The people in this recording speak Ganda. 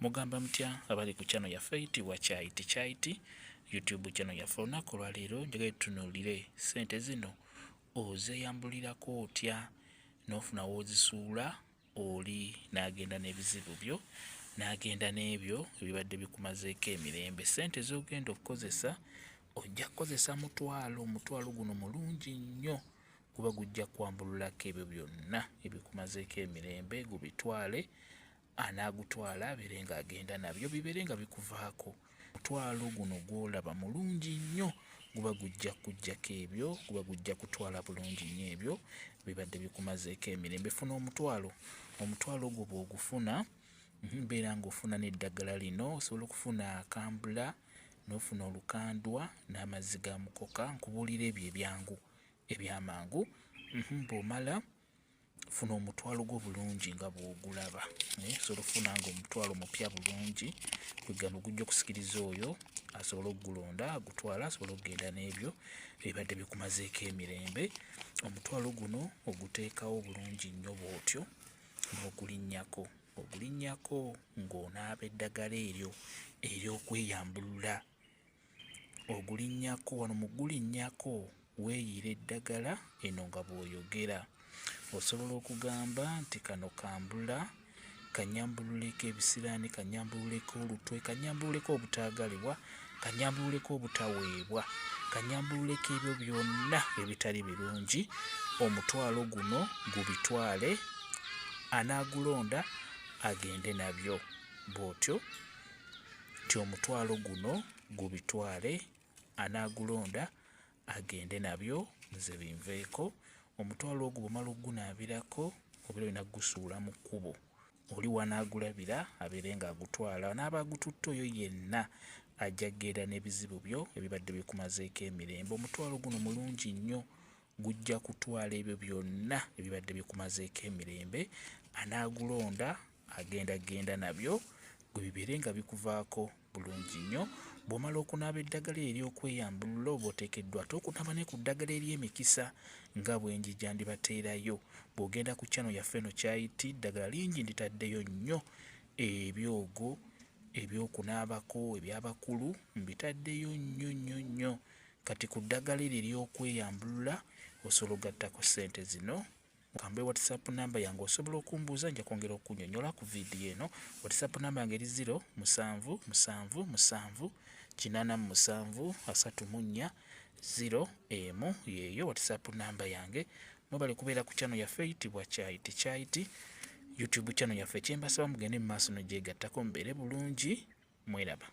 Mugamba mutya abali ku channel yaffe eyitibwa Kyaiti YouTube channel yaffe. Olunaku olwaleero njagala tutunuulire ssente zino ozeeyambulirako otya n'ofuna w'ozisuula oli n'agenda n'ebizibu byo n'agenda n'ebyo ebibadde bikumazeeko emirembe. Ssente z'ogenda okukozesa ojja kukozesa omutwalo guno mulungi nnyo guba gujja kwambululako ebyo byonna ebikumazeeko emirembe, gubitwale anaagutwala abeere ng'agenda nabyo bibeere nga bikuvaako. Omutwalo guno gw'olaba mulungi nnyo guba gujja kuggyako ebyo, guba gujja kutwala bulungi nnyo ebyo bibadde bikumazeeko emirembe. Funa omutwalo ogwo bw'ogufuna mbeera ng'ofuna n'eddagala lino, osobola okufuna akambula n'ofuna olukandwa n'amazzi ga mukoka. Nkubuulira ebyo ebyangu ebyamangu. Bw'omala funa omutwalo gwo bulungi nga bw'ogulaba. Osobola okufuna ng'omutwalo mupya bulungi, kwegamba gujja okusikiriza oyo asobole okugulonda agutwala asobole okugenda n'ebyo ebibadde bikumazeeko emirembe. Omutwalo guno oguteekawo bulungi nnyo bw'otyo n'ogulinnyako. Ogulinnyako ng'onaaba eddagala eryo ery'okweyambulula. Ogulinnyako wano mu gulinnyako weeyira eddagala eno nga bw'oyogera. Osobola okugamba nti kano kambula, kanyambululeko ebisiraani, kanyambululeko olutwe, kanyambululeko obutaagalibwa, kanyambululeko obutaweebwa, kanyambululeko ebyo byonna ebitali birungi. Omutwalo guno gubitwale, anaagulonda agende nabyo bw'otyo nti omutwalo guno gubitwale, anaagulonda agende nabyo nze binveeko. Omutwalo ogwo bw'omala ogunaabirako obeera olina kugusuula mu kkubo, oli wanaagulabira abeere ng'agutwala. N'aba agututte oyo yenna ajja kgenda n'ebizibu byo ebibadde bikumazeeko emirembe. Omutwalo guno mulungi nnyo, gujja kutwala ebyo byonna ebibadde bikumazeeko emirembe. Anaagulonda agenda nabyo gwe bibeere nga bikuvaako bulungi nnyo. Bw'omala okunaaba eddagala ery'okweyambulula oba oteekeddwa ate okunaaba ne ku ddagala ery'emikisa nga bwe njijandibateerayo. Bw'ogenda ku channel yaffe eno Kyaiti, ddagala lingi nditaddeyo nnyo ebyogo ebyokunaabako eby'abakulu mbitaddeyo nnyo. Kati ku ddagala eryo ery'okweyambulula osobola ogattako ssente zino. Kambe WhatsApp namba yange osobola okumbuuza, nja kwongera okunnyonnyola ku vidiyo eno. WhatsApp namba yange eri 0777873401 yeeyo WhatsApp namba yange. Mwebale kubeera ku channel yaffe eyitibwa Kyaiti YouTube channel yaffe. Kyembasaba mugende mu maaso n'ogyegattako mubeere bulungi. Mweraba.